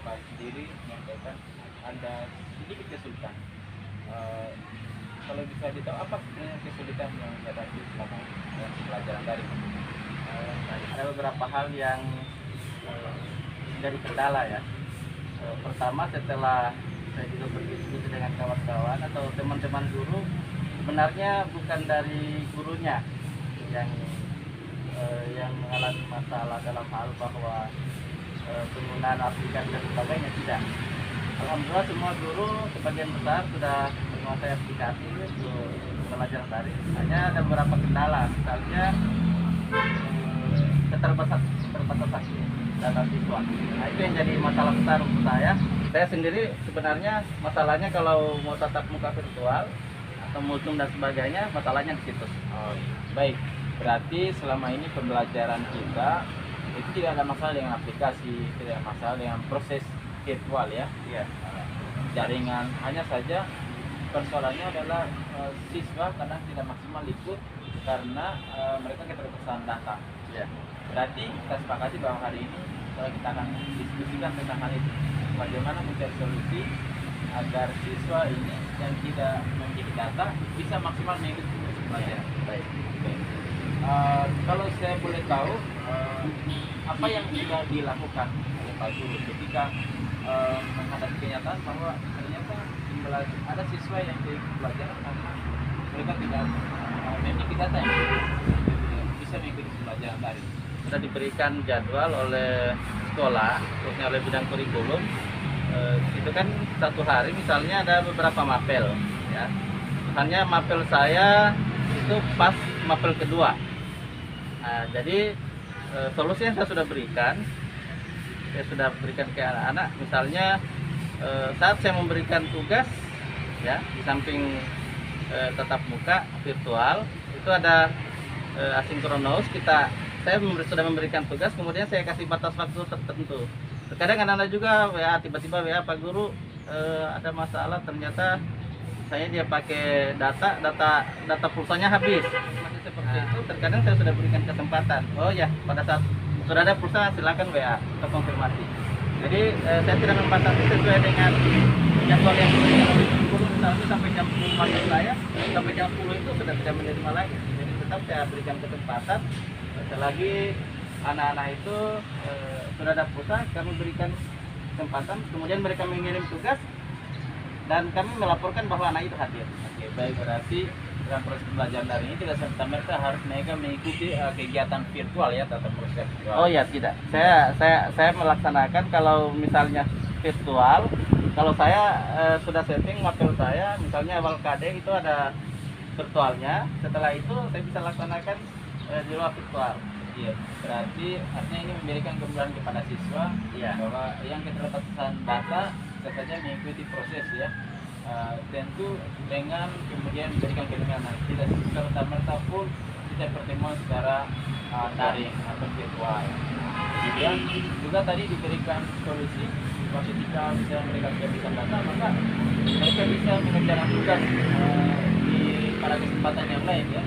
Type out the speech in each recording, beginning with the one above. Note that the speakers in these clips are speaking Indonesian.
Bapak sendiri menyampaikan ada sedikit kesulitan. Eh, Kalau bisa ditahu apa sebenarnya kesulitan yang dihadapi selama ini dalam pelajaran daring? Ada beberapa hal yang jadi kendala ya. Pertama, setelah saya juga berdiskusi dengan kawan-kawan atau teman-teman guru, sebenarnya bukan dari gurunya yang yang mengalami masalah dalam hal bahwa penggunaan aplikasi dan sebagainya, tidak. Alhamdulillah semua guru sebagian besar sudah menguasai aplikasi untuk pelajaran daring. Hanya ada beberapa kendala, misalnya keterbatasan data siswa. Nah, itu yang jadi masalah besar untuk saya. Saya sendiri sebenarnya masalahnya kalau mau tatap muka virtual atau multum dan sebagainya, masalahnya di situ. Oh, baik. Berarti selama ini pembelajaran kita itu tidak ada masalah dengan aplikasi, tidak ada masalah dengan proses virtual ya. Iya. Jaringan, hanya saja persoalannya adalah siswa kadang tidak maksimal ikut karena mereka keterbatasan data. Iya. Berarti kita sepakati bahwa hari ini kita akan diskusikan tentang hal itu. Bagaimana mencari solusi agar siswa ini yang tidak memiliki data bisa maksimal mengikuti proses pelajaran. Baik. Oke. Kalau saya boleh tahu, apa yang sudah dilakukan oleh Pak Guru ketika menghadapi kenyataan bahwa ternyata ada siswa yang jadi pelajaran karena mereka tidak memiliki data yang bisa mengikuti pelajaran daring. Sudah diberikan jadwal oleh sekolah, khususnya oleh bidang kurikulum. Itu kan satu hari misalnya ada beberapa mapel ya. Misalnya mapel saya itu pas mapel kedua. Nah, jadi solusi yang saya sudah berikan ke anak-anak, misalnya saat saya memberikan tugas ya, di samping tatap muka virtual itu ada asinkronus. Saya sudah memberikan tugas, kemudian saya kasih batas waktu tertentu. Terkadang anak-anak juga WA, tiba-tiba WA, Pak Guru ada masalah, ternyata dia pakai data pulsanya habis. Masih seperti itu, terkadang saya sudah berikan kesempatan. Oh ya, pada saat sudah ada pulsa silakan WA atau konfirmasi. Jadi saya tidak membatasi sesuai dengan jadwal yang diberikan oleh guru, misalnya sampai jam 10 pagi saya, sampai jam 10 itu sudah tidak menerima lagi. Jadi tetap saya berikan kesempatan. Selagi anak-anak itu sudah ada pulsa, kami berikan kesempatan, kemudian mereka mengirim tugas dan kami melaporkan bahwa anak itu hadir. Oke, baik, berarti dalam proses pembelajaran daring ini tidak serta-merta harus mereka mengikuti kegiatan virtual ya, tatap muka virtual. Oh ya, tidak. Saya melaksanakan kalau misalnya virtual, kalau saya sudah setting mapel saya, misalnya awal KD itu ada virtualnya, setelah itu saya bisa laksanakan di luar virtual. Iya, berarti artinya ini memberikan gambaran kepada siswa bahwa yang keterbatasan data saja mengikuti proses ya. Tentu dengan kemudian memberikan kenyamanan, tidak serta-merta full kita pertemuan secara daring atau virtual. Kemudian juga tadi diberikan solusi bahwa ketika misalnya mereka tidak bisa data, maka mereka bisa mengerjakan tugas pada kesempatan yang lain ya.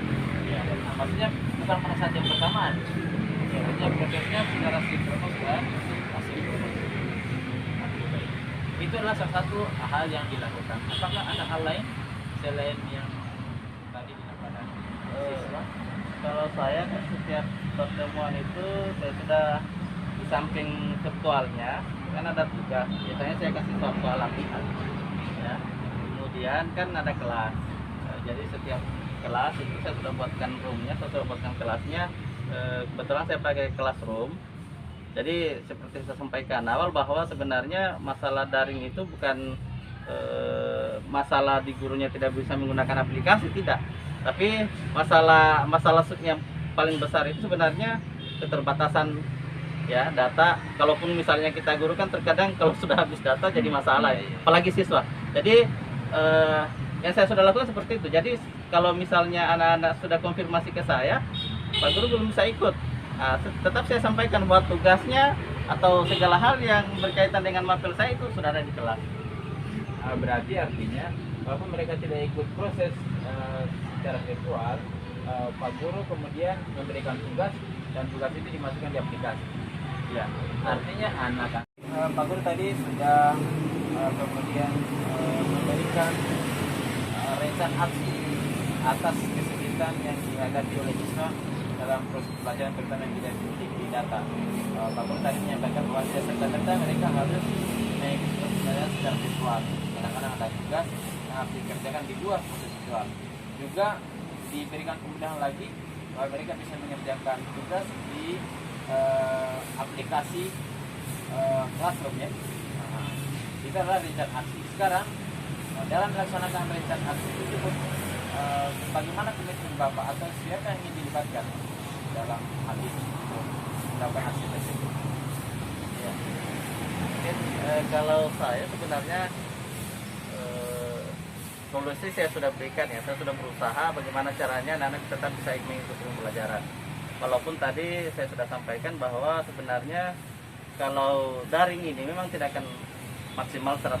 Nah, maksudnya bukan pada saat yang bersamaan. Ya, artinya prosesnya secara sinkronis dan asinkronis. Itu adalah salah satu hal yang dilakukan. Apakah ada hal lain selain yang tadi dilakukan siswa? Kalau saya kan setiap pertemuan itu saya sudah di samping virtualnya kan ada tugas. Biasanya saya kasih suatu latihan. Ya. Kemudian kan ada kelas. Jadi setiap kelas itu saya sudah buatkan roomnya, saya sudah buatkan kelasnya. Kebetulan saya pakai classroom. Jadi seperti saya sampaikan awal bahwa sebenarnya masalah daring itu bukan masalah di gurunya tidak bisa menggunakan aplikasi, tidak. Tapi masalah yang paling besar itu sebenarnya keterbatasan ya data. Kalaupun misalnya kita guru kan terkadang kalau sudah habis data jadi masalah, apalagi siswa. Jadi yang saya sudah lakukan seperti itu. Jadi kalau misalnya anak-anak sudah konfirmasi ke saya, Pak Guru belum bisa ikut. Nah, tetap saya sampaikan bahwa tugasnya atau segala hal yang berkaitan dengan mapel saya itu sudah ada di kelas. Berarti artinya walaupun mereka tidak ikut proses secara virtual, Pak Guru kemudian memberikan tugas dan tugas itu dimasukkan di aplikasi. Ya, Artinya anak Pak Guru tadi sudah kemudian memberikan rencana aksi atas kesulitan yang dihadapi oleh siswa dalam proses pelajaran terutama yang tidak di data. Pak Guru tadi menyampaikan bahwa serta-merta mereka harus mengikuti pelajaran secara visual. Kadang-kadang ada tugas yang harus dikerjakan di luar proses visual. Juga diberikan kemudahan lagi bahwa mereka bisa mengerjakan tugas di aplikasi Classroom ya. Itu adalah rencana aksi. Sekarang dalam melaksanakan rencana aksi tersebut, bagaimana komitmen Bapak atau siapa yang ingin dilibatkan dalam hal ini untuk melakukan aksi tersebut? Ya. Mungkin kalau saya sebenarnya solusi saya sudah berikan ya, saya sudah berusaha bagaimana caranya anak-anak tetap bisa mengikuti pembelajaran. Walaupun tadi saya sudah sampaikan bahwa sebenarnya kalau daring ini memang tidak akan maksimal 100%.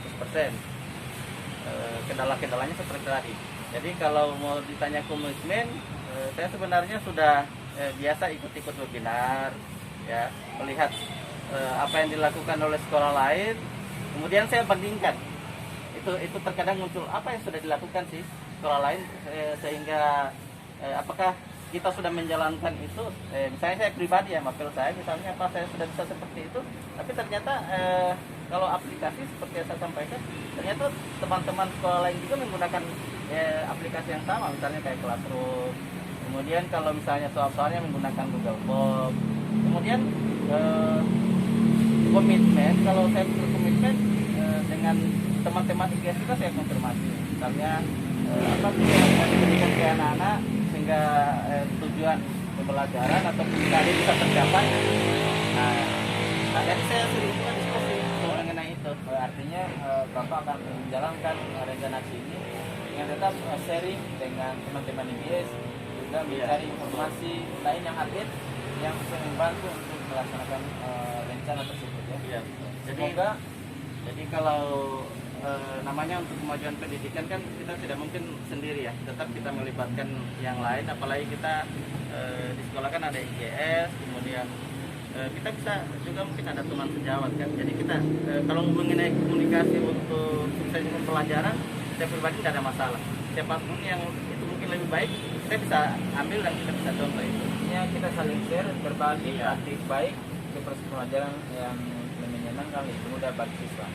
Kendala-kendalanya seperti tadi. Jadi kalau mau ditanya komitmen, saya sebenarnya sudah biasa ikut-ikut webinar, ya, melihat apa yang dilakukan oleh sekolah lain, kemudian saya bandingkan. Itu terkadang muncul apa yang sudah dilakukan sih sekolah lain, sehingga apakah kita sudah menjalankan itu. Misalnya saya pribadi ya, mapel saya misalnya apa saya sudah bisa seperti itu, tapi ternyata kalau aplikasi seperti yang saya sampaikan, ternyata teman-teman sekolah lain juga menggunakan aplikasi yang sama, misalnya kayak Classroom. Kemudian kalau misalnya soal-soalnya menggunakan Google Form. Kemudian komitmen, kalau saya berkomitmen dengan teman-teman IGS kita, saya konfirmasi misalnya apa sih yang diberikan ke anak-anak sehingga tujuan pembelajaran atau tadi bisa tercapai. Nah, jadi saya sering juga diskusi mengenai itu. Artinya Bapak akan menjalankan rencana aksi ini dengan tetap sharing dengan teman-teman IGS, juga mencari informasi lain yang update yang bisa membantu untuk melaksanakan rencana tersebut ya. Iya. Jadi kalau namanya untuk kemajuan pendidikan kan kita tidak mungkin sendiri ya, tetap kita melibatkan yang lain, apalagi kita di sekolah kan ada IGS, kemudian kita bisa juga mungkin ada teman sejawat kan. Jadi kita kalau mengenai komunikasi untuk sukses pembelajaran, saya pribadi tidak ada masalah. Siapapun yang itu mungkin lebih baik, kita bisa ambil dan kita bisa contoh itu. Artinya kita saling share, berbagi praktik baik ke proses pelajaran yang menyenangkan, lebih mudah bagi siswa.